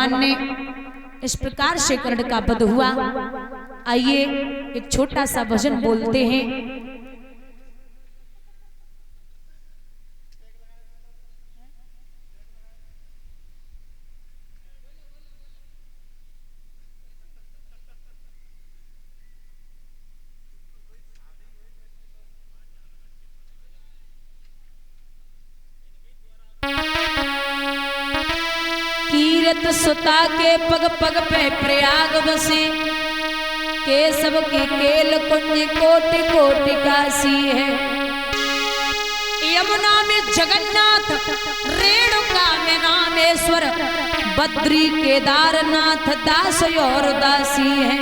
भगवान ने इस प्रकार से कर्ण का वध हुआ। आइए एक छोटा सा भजन बोलते हैं। कीरत सुता के पग पग पे प्रयाग बसे, केशव की केल कुंज कोटि कोटि काशी है। यमुना में जगन्नाथ, रेणुका में रामेश्वर, बद्री केदारनाथ दास और दासी है।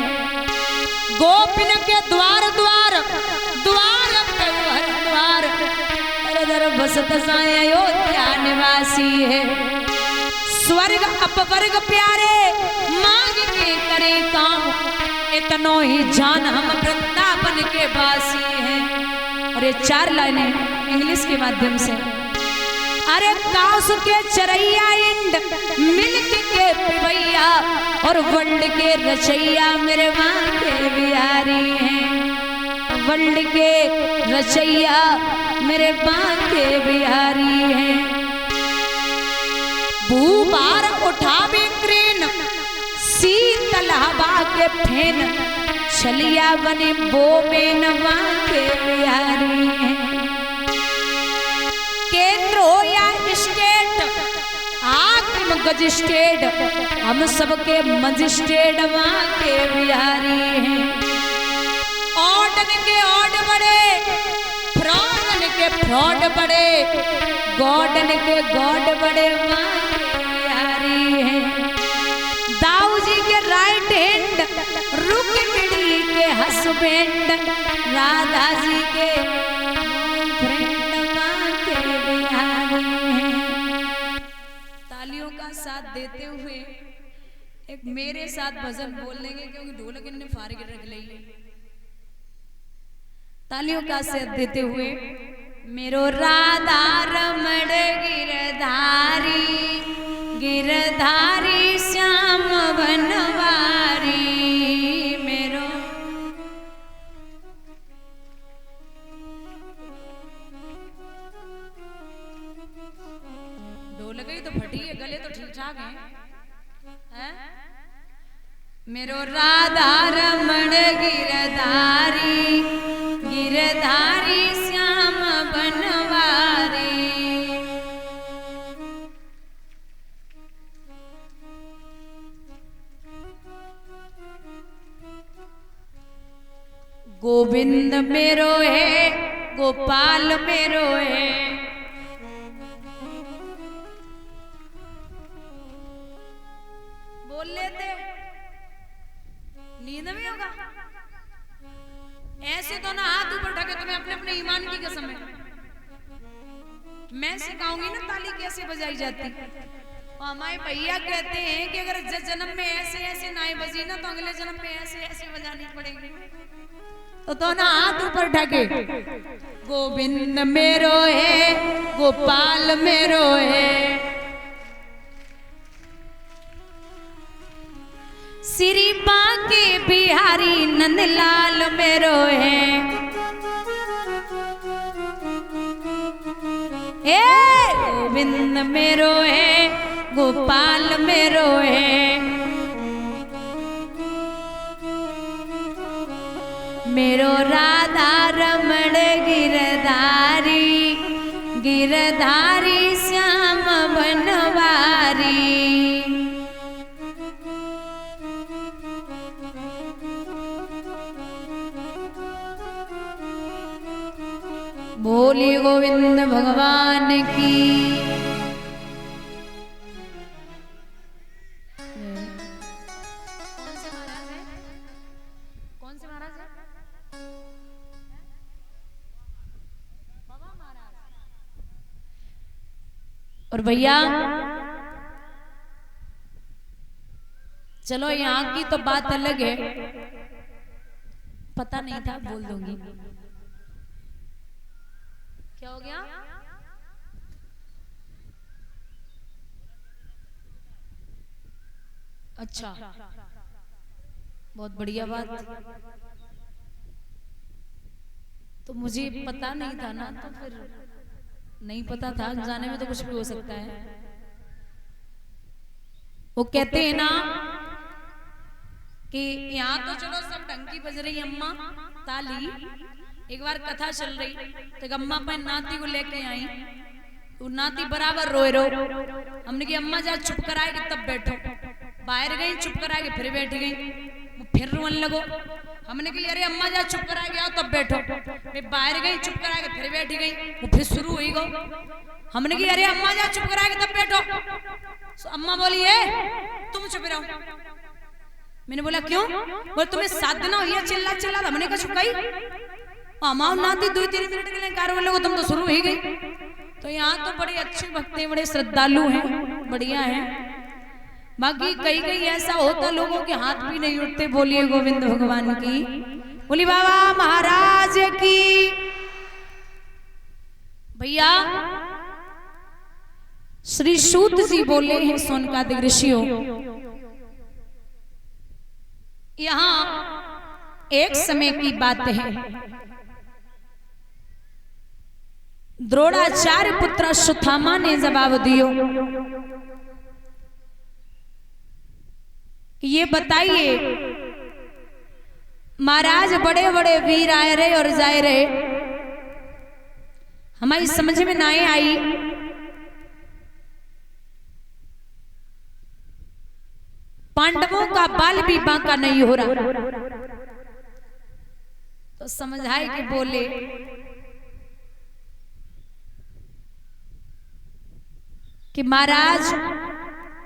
गोपिन के द्वार द्वार द्वार पे हरिद्वार, दर दर बसत साईं अयोध्या निवासी है। स्वर्ग अपवर्ग प्यारे मांग के करे काम, इतनो ही जान हम वृंदावन के वासी हैं। और ये 4 लाइनें इंग्लिश के माध्यम से। अरे कास के चरैया इंड मिल्क के पिबैया, और वर्ल्ड के रचैया मेरे माँ के बिहारी हैं। वर्ल्ड के रचैया मेरे माँ के बिहारी हैं। भूभार उठावे क्रेन, शीतल हवा के फेन, छलिया बने बो में नवा के बिहारी हैं। केंद्र हो या स्टेट, हाकिम मजिस्ट्रेट, हम सबके मजिस्ट्रेट वहाँ के बिहारी हैं। ऑर्डन के ऑर्ड बड़े, फ्रॉडन के फ्रॉड बड़े, गॉडन के गॉड बड़े वहाँ के बिहारी हैं। दाऊ जी के राइट हैंड, रुक्मिणी के हस्बैंड, राधा जी के फ्रेंड वहाँ के बिहारी हैं। तालियों का साथ देते हुए एक मेरे साथ भजन बोल लेंगे, क्योंकि ढोलक इन्हें फाड़ के रख ली। तालियों का साथ देते हुए मेरो राधा रमण गिरधारी, गिरधारी श्याम बनवारी मेरो। ढोलक ही तो फटी है, गले तो ठीक ठाक है? मेरो राधा रमण गिरधारी, गिरधारी श्याम बनवारी। गोविंद मेरो है, गोपाल मेरो है। बोल लेते, नींद में होगा। ऐसे तो ना हाथ ऊपर उठा के तुम्हें अपने अपने ईमान की कसम है। मैं सिखाऊंगी ना ताली कैसे बजाई जाती। और हमारे भैया कहते हैं कि अगर जन्म में ऐसे ऐसे नाई बजी ना, तो अगले जन्म में ऐसे ऐसे बजानी पड़ेगी। तो ना हाथ ऊपर उठा के, गोविंद मेरो है, गोपाल मेरो है। श्री बांके बिहारी नंदलाल मेरो है। गोविंद मेरो है, गोपाल मेरो है। मेरो राधा रमण गिरधारी, गिरधारी श्याम बनवारी। बोली गोविंद भगवान की। कौन से महाराज है? कौन से महाराज है? बाबा महाराज। और भैया चलो यहाँ की तो बात अलग है, पता नहीं था बोल दूंगी। क्या हो गया? अच्छा, बहुत बढ़िया बात। तो मुझे पता नहीं था ना, तो फिर नहीं पता था, जाने में तो कुछ भी हो सकता है। वो कहते हैं ना कि यहाँ तो चलो सब डंकी बज रही, अम्मा ताली। एक बार कथा चल रही तो अम्मा अपने नाती को लेके आई, तो नाती बराबर रोए रो। हमने की अम्मा जा चुप कराएगी तब बैठो। बाहर गई, चुप कराएगी, फिर बैठ गई, वो फिर रोने लगो। हमने कही अरे अम्मा जा चुप कराएगी आओ तब बैठो। मैं बाहर गई, चुप कराएगी, फिर बैठ गई, वो फिर शुरू हुई गो। हमने कही अरे अम्मा जा चुप कराएगी तब बैठो। तो अम्मा बोली है तुम चुप रहो। मैंने बोला क्यों? बोले तुम्हें 7 दिन हो गया चिल्ला चिल्ला। हमने कहा चुप गई अम्मा नाती 2-3 मिनट के लिए कार्य लोगो, तुम तो शुरू ही गई। तो यहाँ तो बड़े अच्छे भक्त हैं, बड़े श्रद्धालु हैं, बढ़िया हैं। बाकी कई कई ऐसा होता लोगों के हाथ भी नहीं उठते। बोलिए गोविंद भगवान की, बोली बाबा महाराज की। भैया श्री सूत जी बोले हैं सोनकादिक ऋषियों, यहाँ एक समय की बात है, द्रोणाचार्य पुत्र अश्वत्थामा ने जवाब दियो, ये बताइए महाराज बड़े बड़े वीर आए रहे और जाए रहे, हमारी समझ में ना आई। पांडवों का बाल भी बांका नहीं हो रहा। तो समझाए कि बोले कि महाराज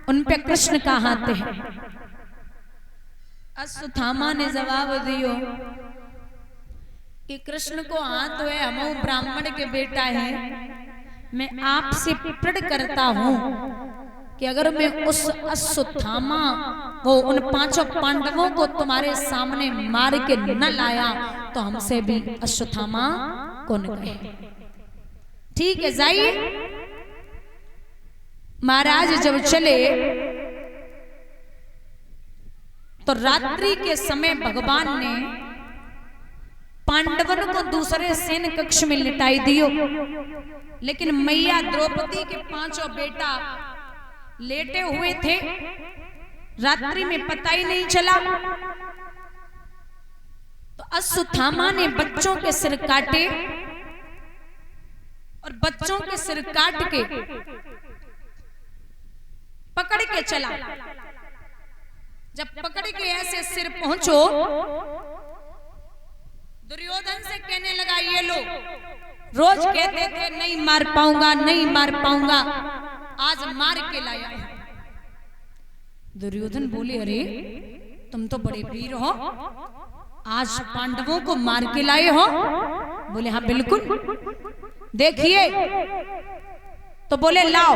उन पे कृष्ण का हाथ है। अश्वत्थामा ने जवाब दियो कि कृष्ण को हाथ है, हम ब्राह्मण के बेटा है। मैं आपसे प्रण करता हूं कि अगर मैं उस अश्वत्थामा वो उन 5 पांडवों को तुम्हारे सामने मार के न लाया तो हमसे भी अश्वत्थामा कौन कहे। ठीक है जाइए। महाराज जब चले तो रात्रि के समय भगवान ने पांडवन को दूसरे सेन कक्ष में लिटाई दियो, लेकिन मैया द्रौपदी के 5 बेटा लेटे हुए थे। रात्रि में पता ही नहीं चला। तो अश्वत्थामा ने बच्चों के सिर काटे और बच्चों के सिर काट के पकड़ के चला। जब पकड़ के ऐसे सिर पहुंचो, दुर्योधन से कहने लगा ये लो, रोज कहते थे नहीं मार पाऊंगा नहीं मार पाऊंगा, आज मार के लाया है। दुर्योधन बोले अरे तुम तो बड़े वीर हो, आज पांडवों को मार के लाए हो? बोले हाँ बिल्कुल। देखिए तो बोले लाओ,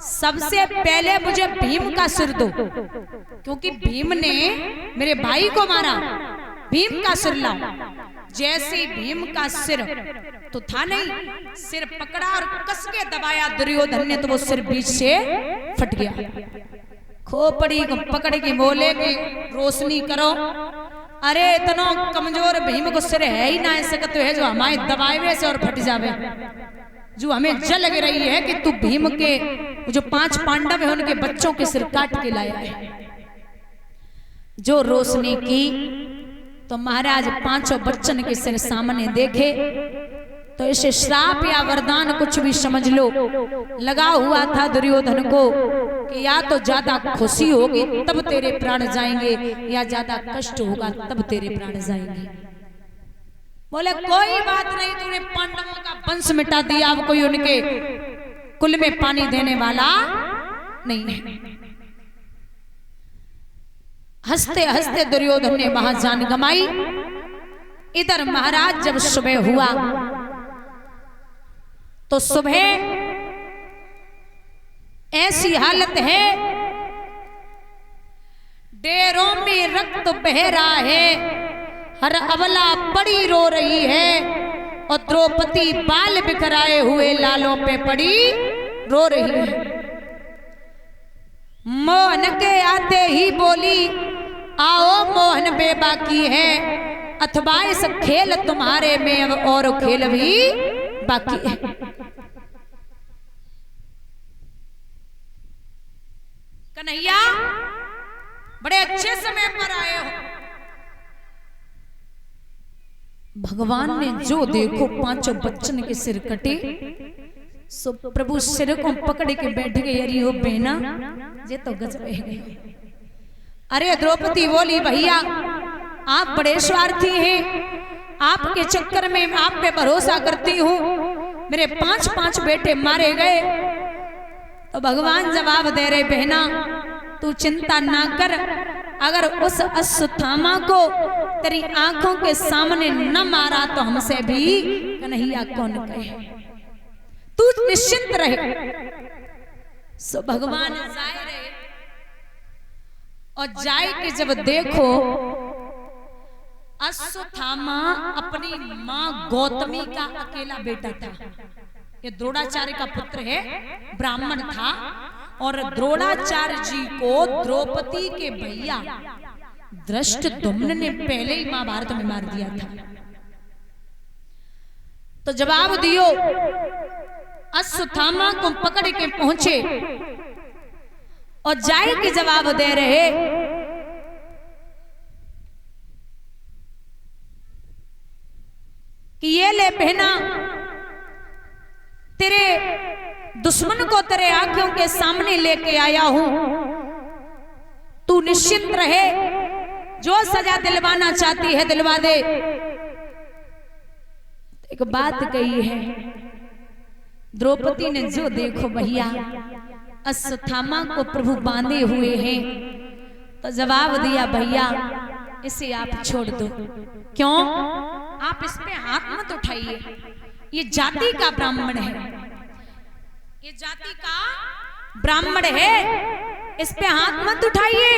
सबसे पहले मुझे भीम का सिर दो, क्योंकि भीम ने मेरे भाई को मारा। भीम का सिर लाओ। जैसे भीम का सिर तो था नहीं, सिर पकड़ा और कस के दबाया दुर्योधन ने, तो वो सिर बीच से फट गया। खोपड़ी को पकड़ के बोले कि रोशनी करो। अरे इतना कमजोर भीम को सिर है ही ना सकत है जो हमारे दबावे से और फट जावे। जो हमें जल लग रही है कि तू भीम के जो 5 पांडव है उनके बच्चों के सिर काट के लाया है। जो रोशनी की तो महाराज 5 बच्चन के सिर सामने देखे तो इसे श्राप या वरदान कुछ भी समझ लो लगा हुआ था दुर्योधन को कि या तो ज्यादा खुशी होगी तब तेरे प्राण जाएंगे या ज्यादा कष्ट होगा तब तेरे प्राण जाएंगे। बोले कोई बात नहीं, तूने पांडवों का वंश मिटा दिया, अब कोई उनके कुल में पानी देने वाला नहीं है। हंसते हंसते दुर्योधन ने वहां जान गमाई। इधर महाराज जब सुबह हुआ तो सुबह ऐसी हालत है, डेरों में रक्त बह रहा है, हर अबला पड़ी रो रही है और द्रौपदी बाल बिखराए हुए लालों पे पड़ी रो रही है। मोहन के आते ही बोली आओ मोहन बेबाकी है, अथवा इस खेल तुम्हारे में अब और खेल भी बाकी है। कन्हैया बड़े अच्छे समय पर आए हो। भगवान ने जो देखो पांचों बच्चन के सिर कटे, सो प्रभु सिर को पकड़ के बैठ गए। अरे हो बहना ये तो गजब है। अरे द्रौपदी बोली भैया आप बड़े स्वार्थी हैं, आपके चक्कर में आप पे भरोसा करती हूँ, मेरे 5 बेटे मारे गए। तो भगवान जवाब दे रहे बहना तू चिंता ना कर, अगर उस अश्वत्थामा को तेरी आंखों के सामने न मारा तो हमसे भी कन्हैया कौन कहे, तू निश्चिंत रहे। सो भगवान जाए रहे और जाए के जब देखो अश्वत्थामा अपनी मां गौतमी का अकेला बेटा था। ये द्रोणाचार्य का पुत्र है, ब्राह्मण था, और द्रोणाचार्य जी को द्रौपदी के भैया धृष्टद्युम्न ने पहले ही महाभारत में मार दिया था। तो जवाब दियो, अश्वत्थामा को पकड़ के पहुंचे और जाए के जवाब दे रहे कि ये ले बहना तेरे दुश्मन को तेरे आंखों के सामने लेके आया हूं, तू निश्चिंत रहे, जो सजा दिलवाना चाहती है दिलवा दे। एक बात कही है द्रौपदी ने, जो देखो भैया अश्वत्थामा को प्रभु बांधे हुए हैं, तो जवाब दिया भैया इसे आप छोड़ दो। क्यों? आप इस पे हाथ मत उठाइए, ये जाति का ब्राह्मण है, ये जाति का ब्राह्मण है, इस पे हाथ मत उठाइए।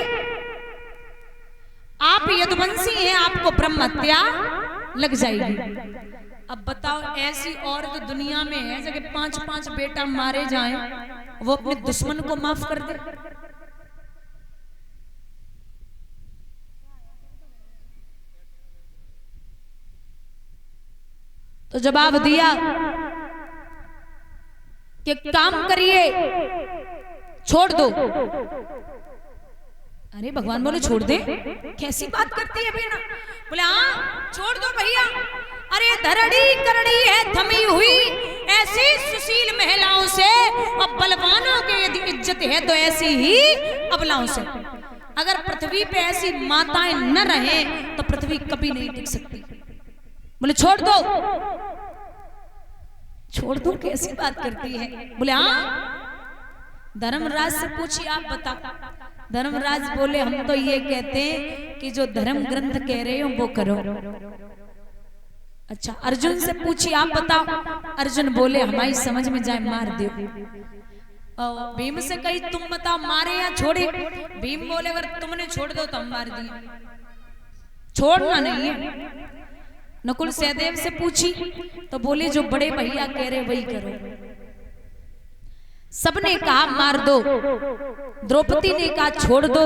आप यदुवंशी हैं, आपको ब्रह्म हत्या लग जाएगी। अब बताओ ऐसी औरत दुनिया में है जगह 5 बेटा मारे जाएं, वो अपने दुश्मन को माफ कर दे? तो जवाब दिया कि काम करिए छोड़ दो। अरे भगवान बोले छोड़ दे, कैसी बात करती है बेना? बोले हाँ छोड़ दो भैया। अरे धरड़ी करड़ी है थमी हुई ऐसी सुशील महिलाओं से, अब बलवानों के यदि इज्जत है तो ऐसी ही अबलाओं से। अगर पृथ्वी पे ऐसी माताएं न रहे तो पृथ्वी कभी नहीं टिक सकती। बोले छोड़ दो। छोड़ दो कैसी बात करती है? बोले हाँ। धर्मराज से पूछिए आप बताओ। धर्मराज बोले हम तो ये कहते हैं कि जो धर्म ग्रंथ कह रहे हो वो करो। अच्छा अर्जुन से पूछिए आप बताओ। अर्जुन बोले हमारी समझ में जाए मार दो। भीम से कही तुम बताओ मारे या छोड़े? भीम बोले अगर तुमने छोड़ दो तो हम मार दिए, छोड़ना नहीं है। नकुल सहदेव से पूछी तो बोले जो बड़े भैया कह रहे वही करो। सबने कहा मार दो, द्रौपदी ने कहा छोड़ दो,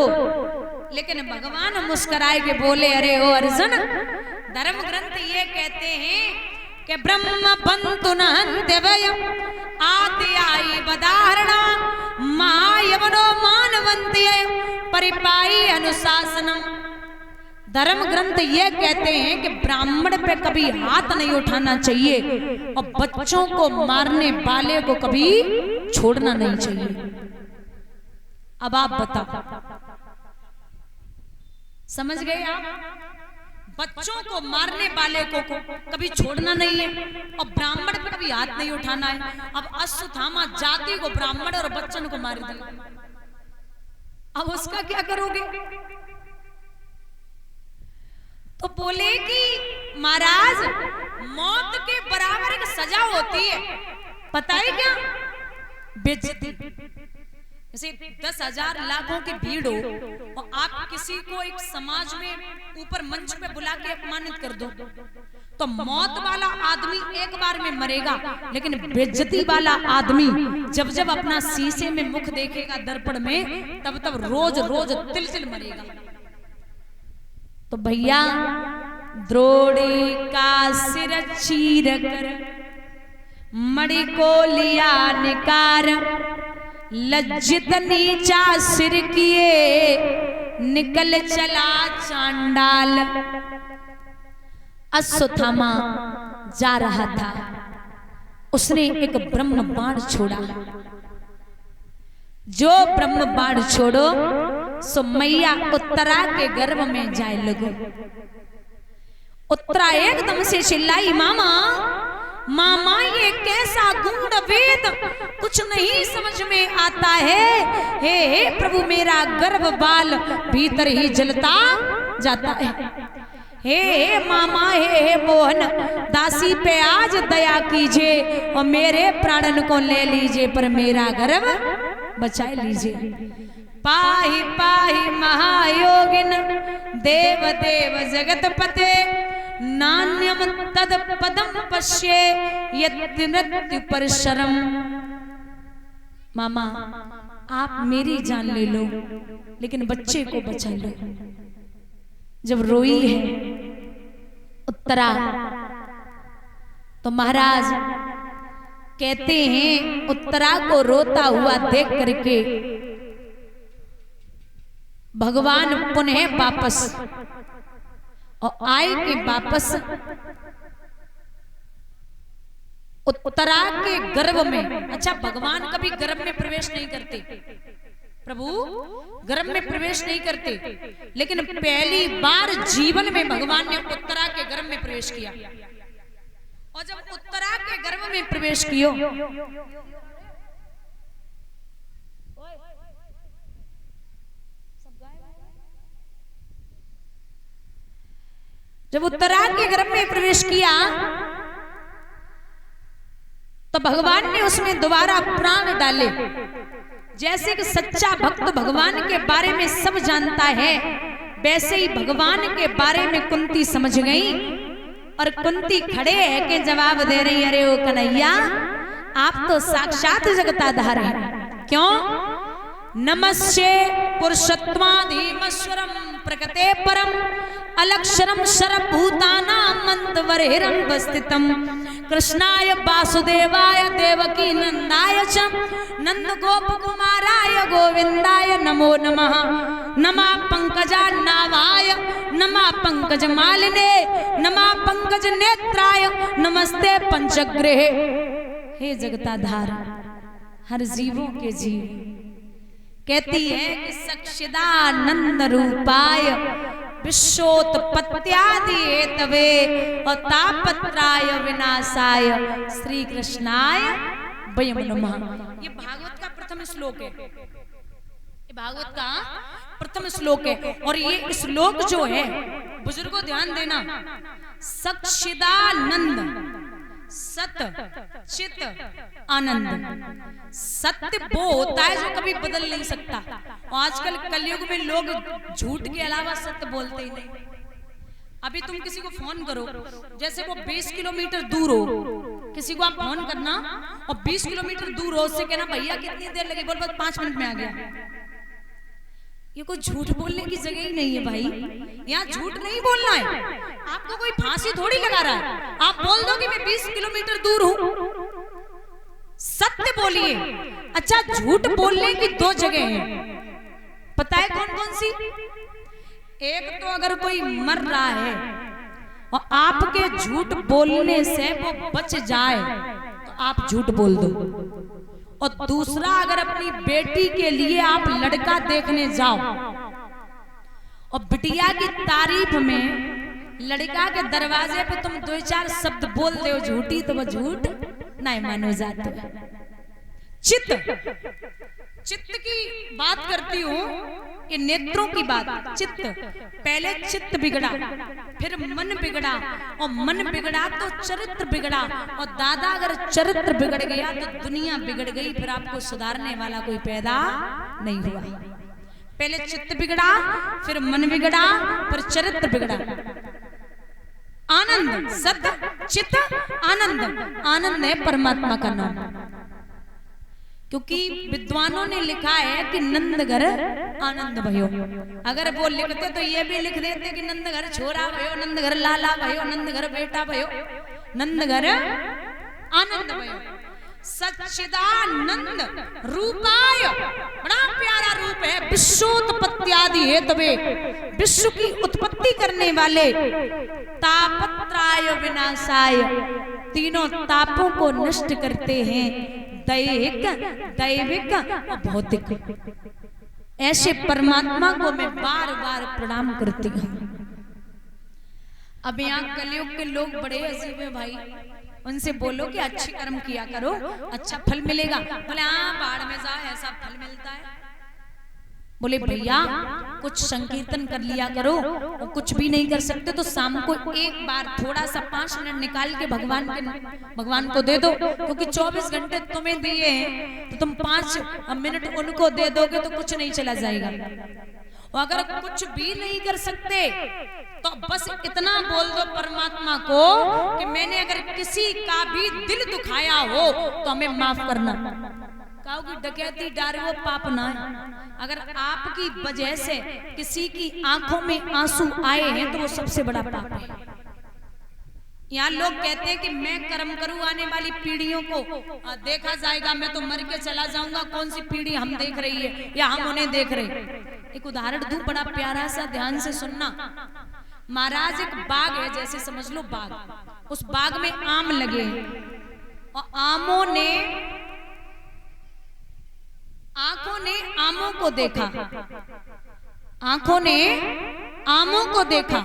लेकिन भगवान मुस्कुराए के बोले अरे ओ अर्जुन, धर्म ग्रंथ ये कहते हैं कि ब्रह्म बंतु न हन्त्यवय आदि आई बदाहरणा महायवनो मानवंत्य परिपाई अनुशासनम। धर्म ग्रंथ ये कहते हैं कि ब्राह्मण पे कभी हाथ नहीं उठाना चाहिए और बच्चों को मारने वाले को कभी छोड़ना नहीं चाहिए। अब आप बताओ, समझ गए आप? बच्चों को मारने वाले को कभी छोड़ना नहीं है और ब्राह्मण पे कभी हाथ नहीं उठाना है। अब अश्वत्थामा जाति को ब्राह्मण और बच्चन को मार दिया, अब उसका क्या करोगे? तो बोले कि महाराज मौत के बराबर एक सजा होती है, पता है क्या? बेइज्जती। जैसे 10,000 लाखों की भीड़ हो और आप किसी को एक समाज में ऊपर मंच पे बुला के अपमानित कर दो, तो मौत वाला आदमी एक बार में मरेगा, लेकिन बेइज्जती वाला आदमी जब जब अपना शीशे में मुख देखेगा दर्पण में, तब तब रोज रोज तिल मरेगा। तो भैया द्रोड़ी का सिर चीर कर मणि को लिया निकार, लज्जित नीचा सिर किए निकल चला चांडाल। अश्वत्थामा जा रहा था, उसने एक ब्रह्म बाण छोड़ा। जो ब्रह्म बाण छोड़ो सो मैया उत्तरा के गर्भ में जाए लगो। उत्तरा एकदम से चिल्लाई, मामा मामा ये कैसा गूढ़ वेद, कुछ नहीं समझ में आता है। हे प्रभु मेरा गर्भ बाल भीतर ही जलता जाता है। हे मामा हे मोहन, दासी पे आज दया कीजिए और मेरे प्राणन को ले लीजिए, पर मेरा गर्भ बचा लीजिए। पाहि पाहि महायोगिन देव देव जगतपते, नान्यम तद पदम पश्ये यत् नृत्य परशरम। मामा आप मेरी जान ले लो, लेकिन बच्चे को बचा लो। जब रोई है उत्तरा तो महाराज कहते हैं उत्तरा को रोता हुआ देख करके भगवान पुनः वापस और आए के वापस उत्तरा के गर्भ में। अच्छा, भगवान कभी गर्भ में प्रवेश नहीं करते, प्रभु गर्भ में प्रवेश नहीं करते, लेकिन पहली बार जीवन में भगवान ने उत्तरा के गर्भ में प्रवेश किया। और जब उत्तरा के गर्भ में प्रवेश किया, जब उत्तरा के गर्भ में प्रवेश किया तो भगवान ने उसमें दोबारा प्राण डाले। जैसे कि सच्चा भक्त भगवान के बारे में सब जानता है, वैसे ही भगवान के बारे में कुंती समझ गई। और कुंती खड़े है के जवाब दे रही, अरे ओ कन्हैया आप तो साक्षात जगताधार हैं। क्यों? नमस्ये पुरुषत्वाधीमश्वरम प्रकृते परम अलक्षरम सर्वभूतानां मंतवरहिरं स्थितम कृष्णाय वासुदेवाय देवकी नंदाय च नंद गोप कुमाराय गोविंदाय नमो नमः। नमः पंकजान्नाभाय नमः पंकज मालिने नमः पंकज नेत्राय नमस्ते पंचग्रहे। हे जगताधार, हर जीवों के जीव, कहती है कि सक्षिदानंद रूपाय विश्वोत्पत्त्यादि हेतवे और तापत्राय विनाशाय श्री कृष्णाय वयं नमः। ये भागवत का प्रथम श्लोक है, ये भागवत का प्रथम श्लोक है। और ये श्लोक जो है, बुजुर्गों ध्यान देना, सक्षिदानंद सत चित आनंद। सत्य वो होता है जो कभी बदल नहीं सकता। और आजकल कलयुग में लोग झूठ के अलावा सत्य बोलते ही नहीं। अभी तुम किसी को फोन करो, जैसे वो 20 किलोमीटर दूर हो, किसी को आप फोन करना और 20 किलोमीटर दूर हो, उससे कहना भैया कितनी देर लगी, बोल बस 5 मिनट में आ गया। ये कोई झूठ बोलने की जगह ही नहीं है भाई। यहाँ झूठ नहीं बोलना है, आपको कोई फांसी थोड़ी लगा रहा है। आप बोल दो कि मैं 20 किलोमीटर दूर हूं, सत्य बोलिए। अच्छा, झूठ बोलने की 2 जगह हैं, पता है कौन कौन सी? एक तो अगर कोई मर रहा है और आपके झूठ बोलने से वो बच जाए तो आप झूठ बोल दो। और दूसरा, अगर अपनी बेटी के लिए आप लड़का देखने जाओ और बिटिया की तारीफ में लड़का के दरवाजे पे तुम 2-4 शब्द बोल दे हो झूठी, तो वो झूठ नहीं मानो जाता। चित चित्त की बात करती हूँ, ये नेत्रों की बात। चित्त, पहले चित्त बिगड़ा, फिर मन बिगड़ा, और मन बिगड़ा तो चरित्र बिगड़ा, और दादा अगर चरित्र बिगड़ गया तो दुनिया बिगड़ गई, फिर आपको सुधारने वाला कोई पैदा नहीं हुआ। पहले चित्त बिगड़ा, फिर मन बिगड़ा, फिर चरित्र बिगड़ा। आनंद, सत्य चित्त आनंद, आनंद है परमात्मा का नाम। क्योंकि विद्वानों ने लिखा है कि नंद घर आनंद भयो। अगर वो लिखते तो ये भी लिख देते कि नंद घर छोरा भयो, नंद घर लाला भयो, नंद घर बेटा भयो, नंद घर आनंद भयो। सच्चिदानंद रूपाय, बड़ा प्यारा रूप है। विश्वोत्पत्त्यादि हेतवे, विश्व की उत्पत्ति करने वाले, तापत्राय विनाशाय, तीनों तापों को नष्ट करते हैं, दैहिक, दैविक और भौतिक। ऐसे परमात्मा को मैं बार बार प्रणाम करती हूँ। अब यहाँ कलयुग के लोग बड़े अजीब है भाई, उनसे बोलो कि अच्छे कर्म किया करो, अच्छा फल मिलेगा। बोले हाँ बाढ़ में जाओ, ऐसा फल मिलता है। बोले भैया कुछ संकीर्तन कर लिया करो, और कुछ भी नहीं कर सकते तो शाम को एक बार थोड़ा सा 5 मिनट निकाल के भगवान को दे दो, क्योंकि 24 घंटे तुम्हें दिए हैं तो तुम 5 मिनट उनको दे दोगे तो कुछ नहीं चला जाएगा। और अगर कुछ भी नहीं कर सकते तो बस इतना बोल दो परमात्मा को कि मैंने अगर किसी का भी दिल दुखाया हो तो हमें माफ करना। कहो कि डकैती डारे वो पाप ना है। अगर आपकी वजह से किसी की आंखों में आंसू आए हैं तो वो सबसे बड़ा पाप है। यहाँ लोग कहते हैं कि मैं कर्म करूं, आने वाली पीढ़ियों को देखा जाएगा, मैं तो मर के चला जाऊंगा, कौन सी पीढ़ी हम देख रही है या हम उन्हें देख रहे हैं। एक उदाहरण दूं, बड़ा प्यारा सा, ध्यान से सुनना। महाराज एक बाग है, जैसे समझ लो बाग, उस बाग में आम लगे हैं और आमों ने आंखों ने आमों को देखा, आंखों ने आमों को देखा।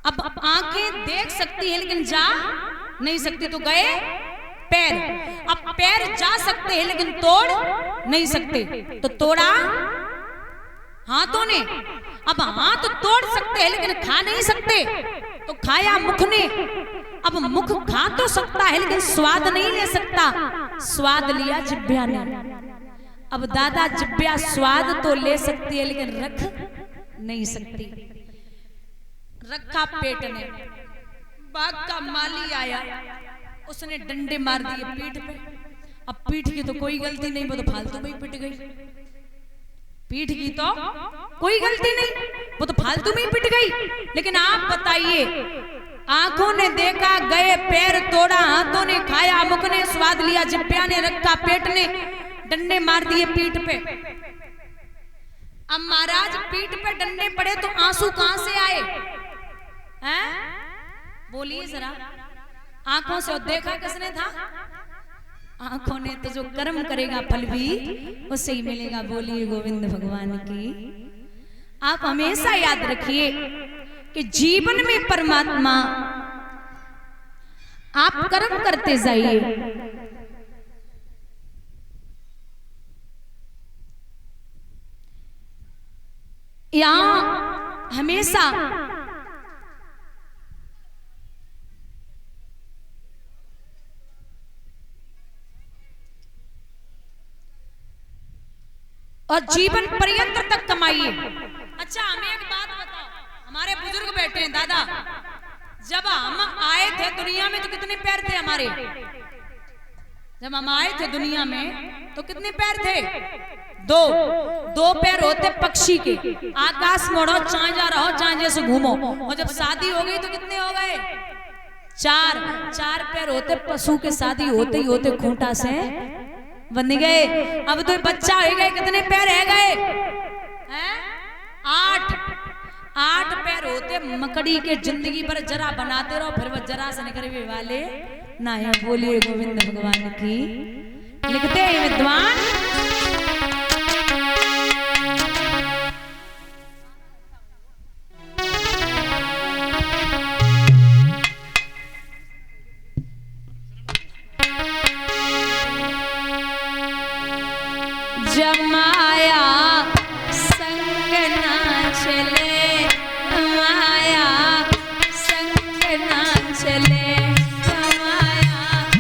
अब आंखें देख सकती है लेकिन जा नहीं सकती, तो गए पैर। अब पैर जा सकते हैं लेकिन तोड़ नहीं सकते, तो तोड़ा हाथों ने। अब हाथ तोड़ सकते हैं लेकिन खा नहीं सकते, तो खाया मुख ने। अब मुख खा तो सकता है लेकिन स्वाद नहीं ले सकता, स्वाद लिया जिह्वा ने। अब दादा जिह्वा स्वाद तो ले सकती है लेकिन रख नहीं सकती, रखा पेट ने। बाग का माली आया, उसने डंडे मार दिए पीठ पे। अब पीठ की तो कोई गलती नहीं, वो तो फालतू में ही पिट गई। पीठ की तो कोई गलती नहीं, वो तो फालतू में ही पिट गई। लेकिन आप बताइए, आंखों ने देखा, गए पैर तोड़ा, हाथों ने खाया, मुख ने स्वाद लिया, जिह्वा ने रखा, पेट ने डंडे मार दिए पीठ पे। अब महाराज पीठ पे डंडे पड़े तो आंसू कहां से आए हैं? बोलिए जरा। आंखों से, देखा किसने था? आंखों ने। तो जो कर्म करेगा फल भी उससे ही मिलेगा। बोलिए गोविंद भगवान की। आप हमेशा याद रखिए कि जीवन में परमात्मा, आप कर्म करते जाइए। यहां हमेशा और जीवन पर्यंत तक कमाइए। अच्छा हमें एक बात बताओ, हमारे बुजुर्ग बैठे हैं दादा, जब हम आए थे दुनिया में तो कितने पैर थे हमारे? जब हम आए थे दुनिया में तो कितने पैर थे? दो पैर होते पक्षी के, आकाश मोड़ो, चाहे जा रहो, चाहे जैसे घूमो। और जब शादी हो गई तो कितने हो गए? 4 पैर होते पशु के, शादी होते ही होते खूंटा से बन गए। अब तो बच्चा हो गए, कितने पैर रह गए? 8 पैर होते मकड़ी के, जिंदगी भर जरा बनाते रहो, फिर वो जरा से निकलने वाले ना है। बोलिए गोविंद भगवान की। लिखते हैं विद्वान, माँ